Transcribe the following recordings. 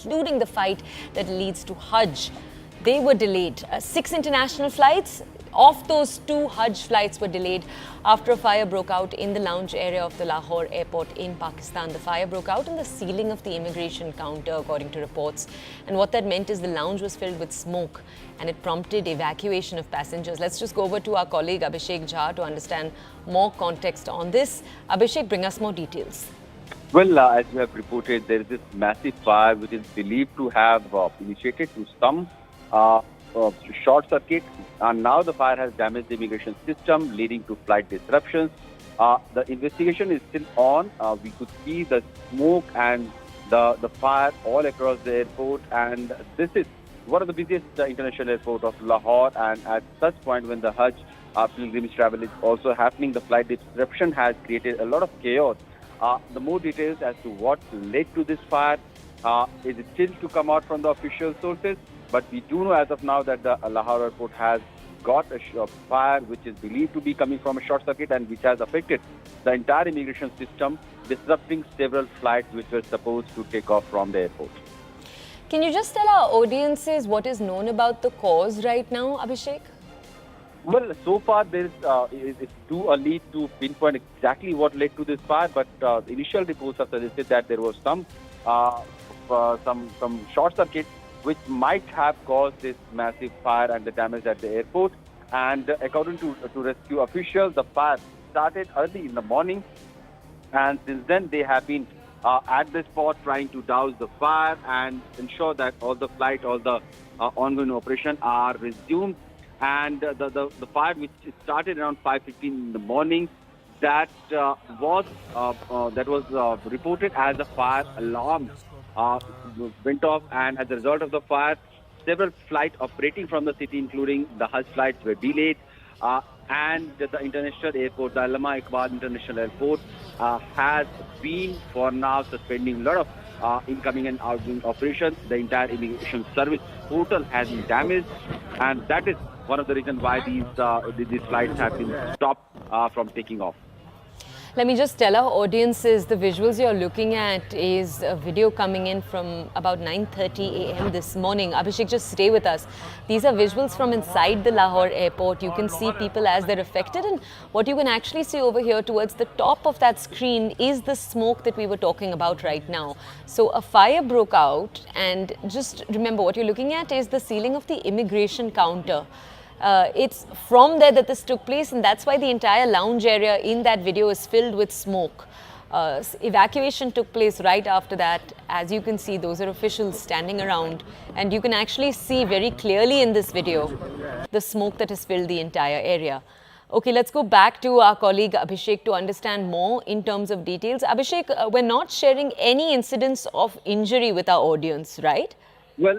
including the flight that leads to Hajj. They were delayed. 6 international flights. Of those, 2 Hajj flights were delayed after a fire broke out in the lounge area of the Lahore airport in Pakistan. The fire broke out in the ceiling of the immigration counter, according to reports. And what that meant is the lounge was filled with smoke and it prompted evacuation of passengers. Let's just go over to our colleague Abhishek Jha to understand more context on this. Abhishek, bring us more details. Well, as you have reported, there is this massive fire which is believed to have initiated to some short circuit, and now the fire has damaged the immigration system, leading to flight disruptions. The investigation is still on. We could see the smoke and the fire all across the airport, and this is one of the busiest international airport of Lahore. And at such point, when the Hajj pilgrimage travel is also happening, the flight disruption has created a lot of chaos. The more details as to what led to this fire is still to come out from the official sources. But we do know as of now that the Lahore airport has got a fire which is believed to be coming from a short circuit and which has affected the entire immigration system, disrupting several flights which were supposed to take off from the airport. Can you just tell our audiences what is known about the cause right now, Abhishek? Well, so far it's too early to pinpoint exactly what led to this fire, but initial reports have suggested that there was some short circuit which might have caused this massive fire and the damage at the airport. And according to rescue officials, the fire started early in the morning, and since then they have been at the spot trying to douse the fire and ensure that all the ongoing operation are resumed. And the fire, which started around 5:15 in the morning, that was reported as a fire alarm went off, and as a result of the fire, several flights operating from the city, including the Hajj flights, were delayed. And the international airport, the Allama Iqbal International Airport, has been for now suspending a lot of incoming and outgoing operations. The entire immigration service portal has been damaged, and that is one of the reasons why these flights have been stopped from taking off. Let me just tell our audiences, the visuals you're looking at is a video coming in from about 9:30 a.m. this morning. Abhishek, just stay with us. These are visuals from inside the Lahore airport. You can see people as they're affected, and what you can actually see over here towards the top of that screen is the smoke that we were talking about right now. So a fire broke out, and just remember what you're looking at is the ceiling of the immigration counter. It's from there that this took place, and that's why the entire lounge area in that video is filled with smoke. Evacuation took place right after that. As you can see, those are officials standing around, and you can actually see very clearly in this video the smoke that has filled the entire area. Okay, let's go back to our colleague Abhishek to understand more in terms of details. Abhishek, we're not sharing any incidents of injury with our audience, right? Well,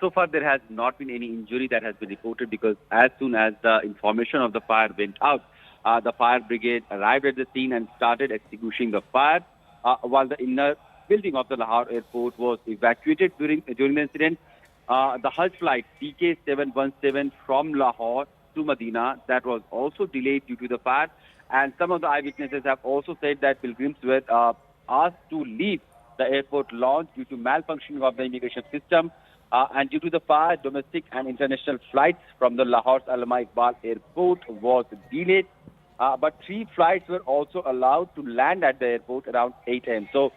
so far there has not been any injury that has been reported, because as soon as the information of the fire went out, the fire brigade arrived at the scene and started extinguishing the fire, while the inner building of the Lahore airport was evacuated during the incident. The Hajj flight TK717 from Lahore to Medina, that was also delayed due to the fire, and some of the eyewitnesses have also said that pilgrims were asked to leave the airport lounge due to malfunctioning of the immigration system, and due to the fire, domestic and international flights from the Lahore's Allama Iqbal airport was delayed, but 3 flights were also allowed to land at the airport around 8 a.m. So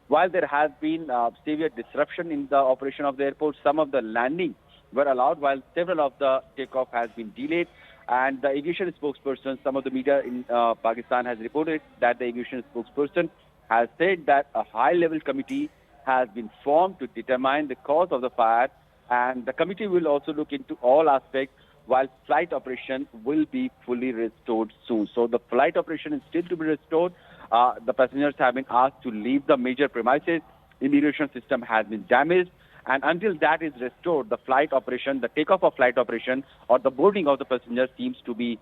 while there has been severe disruption in the operation of the airport, some of the landing were allowed, while several of the takeoff has been delayed. And the aviation spokesperson, some of the media in Pakistan has reported that the aviation spokesperson has said that a high-level committee has been formed to determine the cause of the fire, and the committee will also look into all aspects, while flight operation will be fully restored soon. So the flight operation is still to be restored. The passengers have been asked to leave the major premises. Immigration system has been damaged, and until that is restored, the flight operation, the takeoff of flight operation or the boarding of the passengers seems to be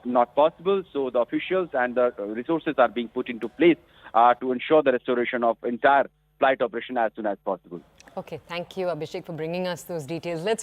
not possible. So the officials and the resources are being put into place to ensure the restoration of entire flight operation as soon as possible. Okay, thank you, Abhishek, for bringing us those details. Let's